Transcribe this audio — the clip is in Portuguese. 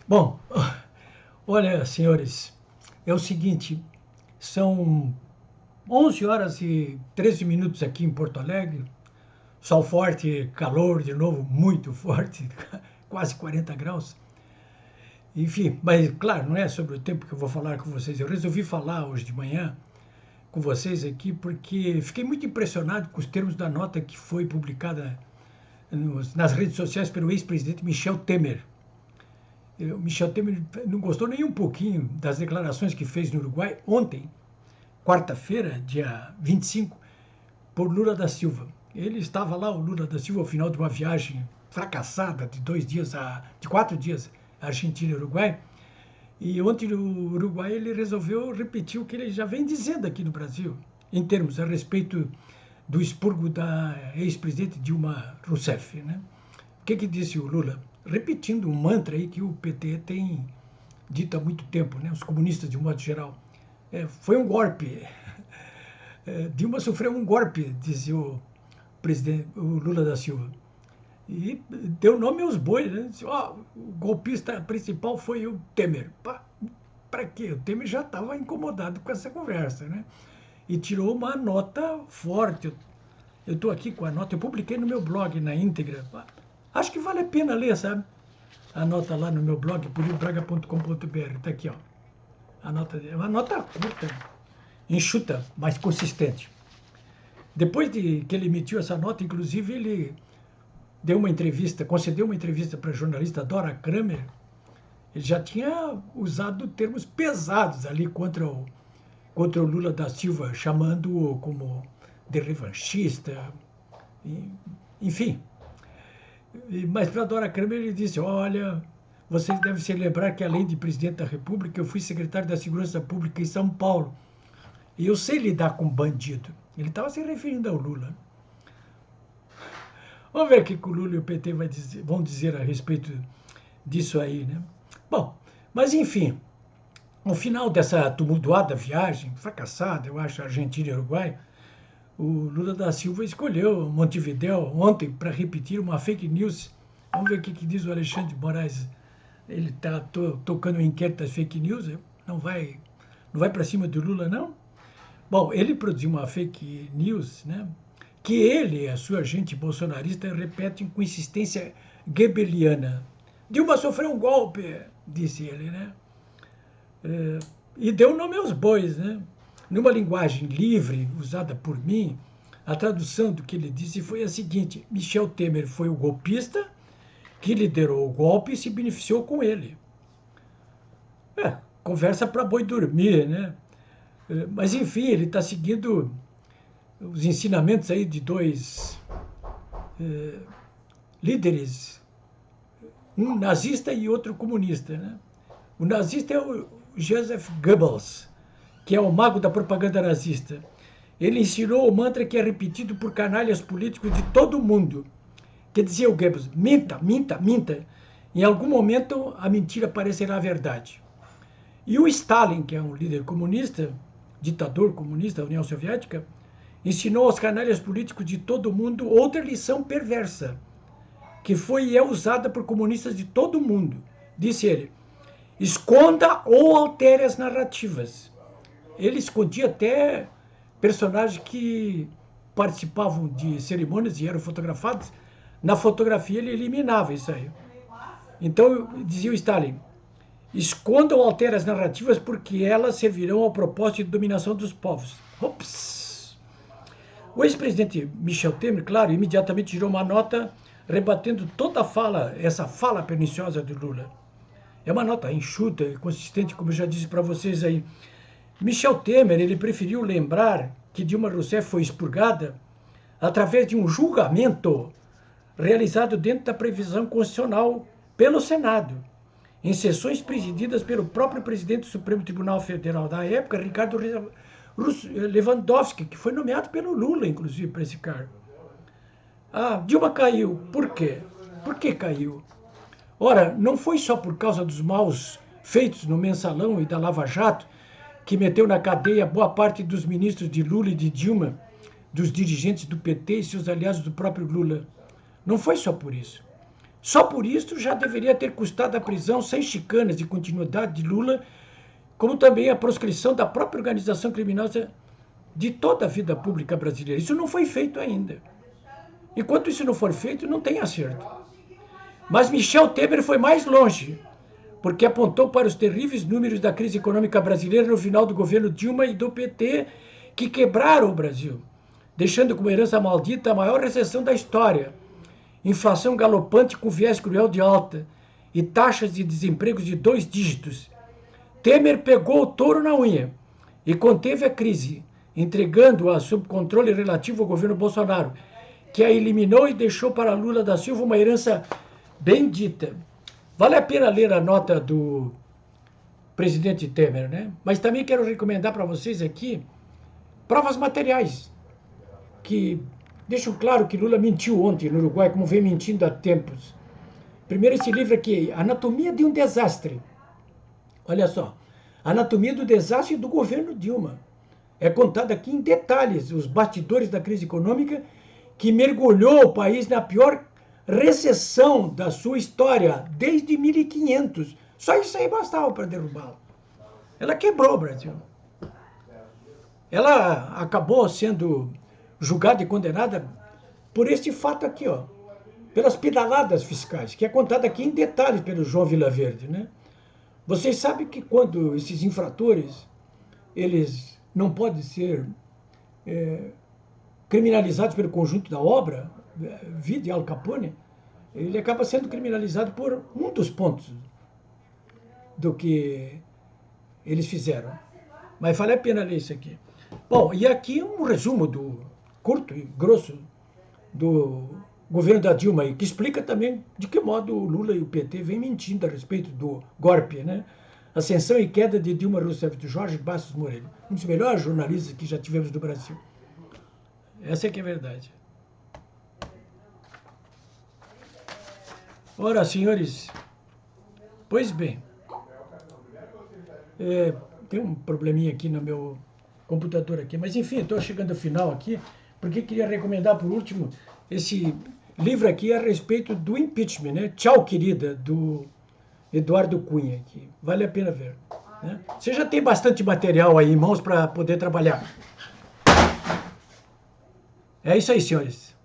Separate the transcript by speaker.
Speaker 1: Bom, olha, senhores, é o seguinte, são 11 horas e 13 minutos aqui em Porto Alegre, sol forte, calor de novo, muito forte, quase 40 graus. Enfim, mas claro, não é sobre o tempo que eu vou falar com vocês. Eu resolvi falar hoje de manhã com vocês aqui porque fiquei muito impressionado com os termos da nota que foi publicada nas redes sociais pelo ex-presidente Michel Temer. O Michel Temer não gostou nem um pouquinho das declarações que fez no Uruguai ontem, quarta-feira, dia 25, por Lula da Silva. Ele estava lá, o Lula da Silva, ao final de uma viagem fracassada de 4 dias, Argentina e Uruguai. E ontem no Uruguai ele resolveu repetir o que ele já vem dizendo aqui no Brasil, em termos a respeito do expurgo da ex-presidente Dilma Rousseff, né? O que disse o Lula? Repetindo um mantra aí que o PT tem dito há muito tempo, né? Os comunistas de um modo geral. Foi um golpe. Dilma sofreu um golpe, dizia o Lula da Silva. E deu nome aos bois, né? Disse, o golpista principal foi o Temer. Para quê? O Temer já estava incomodado com essa conversa, né? E tirou uma nota forte. Eu estou aqui com a nota, eu publiquei no meu blog na íntegra. Acho que vale a pena ler, sabe? A nota lá no meu blog, poliobraga.com.br. Está aqui, ó. A nota, é uma nota curta, enxuta, mas consistente. Depois de que ele emitiu essa nota, inclusive, ele deu uma entrevista, concedeu uma entrevista para a jornalista Dora Kramer. Ele já tinha usado termos pesados ali contra o Lula da Silva, chamando-o como de revanchista, enfim. Mas para a Dora Kramer ele disse, olha, vocês devem se lembrar que além de presidente da República, eu fui secretário da Segurança Pública em São Paulo. E eu sei lidar com bandido. Ele estava se referindo ao Lula. Vamos ver o que o Lula e o PT vão dizer a respeito disso aí, né? Bom, mas enfim, no final dessa tumultuada viagem, fracassada, eu acho, Argentina e Uruguai, o Lula da Silva escolheu Montevidéu ontem para repetir uma fake news. Vamos ver o que diz o Alexandre de Moraes. Ele está tocando o inquérito das fake news, não vai para cima do Lula, não? Bom, ele produziu uma fake news, né? Que ele e a sua gente bolsonarista repetem com insistência goebbeliana. Dilma sofreu um golpe, disse ele, né? E deu nome aos bois, né? Numa linguagem livre, usada por mim, a tradução do que ele disse foi a seguinte: Michel Temer foi o golpista que liderou o golpe e se beneficiou com ele. Conversa para boi dormir, né? Mas, enfim, ele está seguindo os ensinamentos aí de dois líderes, um nazista e outro comunista, né? O nazista é o Joseph Goebbels, que é o mago da propaganda nazista. Ele ensinou o mantra que é repetido por canalhas políticos de todo o mundo, que dizia o Goebbels, minta, minta, minta. Em algum momento a mentira parecerá verdade. E o Stalin, que é um líder comunista, ditador comunista da União Soviética, ensinou aos canalhas políticos de todo o mundo outra lição perversa, que foi e é usada por comunistas de todo o mundo. Disse ele, esconda ou altere as narrativas. Ele escondia até personagens que participavam de cerimônias e eram fotografados. Na fotografia ele eliminava isso aí. Então, dizia o Stalin, esconda ou altere as narrativas porque elas servirão ao propósito de dominação dos povos. Ops! O ex-presidente Michel Temer, claro, imediatamente tirou uma nota rebatendo toda essa fala perniciosa do Lula. É uma nota enxuta e consistente, como eu já disse para vocês aí. Michel Temer, ele preferiu lembrar que Dilma Rousseff foi expurgada através de um julgamento realizado dentro da previsão constitucional pelo Senado, em sessões presididas pelo próprio presidente do Supremo Tribunal Federal da época, Ricardo Lewandowski, que foi nomeado pelo Lula, inclusive, para esse cargo. Dilma caiu. Por quê? Por que caiu? Ora, não foi só por causa dos maus feitos no Mensalão e da Lava Jato, que meteu na cadeia boa parte dos ministros de Lula e de Dilma, dos dirigentes do PT e seus aliados do próprio Lula. Não foi só por isso. Só por isso já deveria ter custado a prisão sem chicanas e continuidade de Lula, como também a proscrição da própria organização criminosa de toda a vida pública brasileira. Isso não foi feito ainda. Enquanto isso não for feito, não tem acerto. Mas Michel Temer foi mais longe, porque apontou para os terríveis números da crise econômica brasileira no final do governo Dilma e do PT, que quebraram o Brasil, deixando como herança maldita a maior recessão da história, inflação galopante com viés cruel de alta e taxas de desemprego de 2 dígitos. Temer pegou o touro na unha e conteve a crise, entregando-a sob controle relativo ao governo Bolsonaro, que a eliminou e deixou para Lula da Silva uma herança bendita. Vale a pena ler a nota do presidente Temer, né? Mas também quero recomendar para vocês aqui provas materiais que deixam claro que Lula mentiu ontem no Uruguai, como vem mentindo há tempos. Primeiro, esse livro aqui, Anatomia de um Desastre. Olha só, Anatomia do Desastre do governo Dilma. É contado aqui em detalhes os bastidores da crise econômica que mergulhou o país na pior recessão da sua história, desde 1500. Só isso aí bastava para derrubá-la. Ela quebrou o Brasil. Ela acabou sendo julgada e condenada por este fato aqui, ó, pelas pedaladas fiscais, que é contado aqui em detalhes pelo João Vilaverde, né? Vocês sabem que quando esses infratores, eles não podem ser criminalizados pelo conjunto da obra, vide Al Capone, ele acaba sendo criminalizado por um dos pontos do que eles fizeram. Mas vale a pena ler isso aqui. Bom, e aqui um resumo curto e grosso do governo da Dilma, que explica também de que modo o Lula e o PT vêm mentindo a respeito do golpe, né? Ascensão e queda de Dilma Rousseff, de Jorge Bastos Moreira, um dos melhores jornalistas que já tivemos no Brasil. Essa é que é a verdade. Ora, senhores, pois bem, tem um probleminha aqui no meu computador aqui, mas enfim, estou chegando ao final aqui, porque queria recomendar por último esse livro aqui a respeito do impeachment, né? Tchau, querida, do Eduardo Cunha, que vale a pena ver, né? Você já tem bastante material aí em mãos para poder trabalhar. É isso aí, senhores.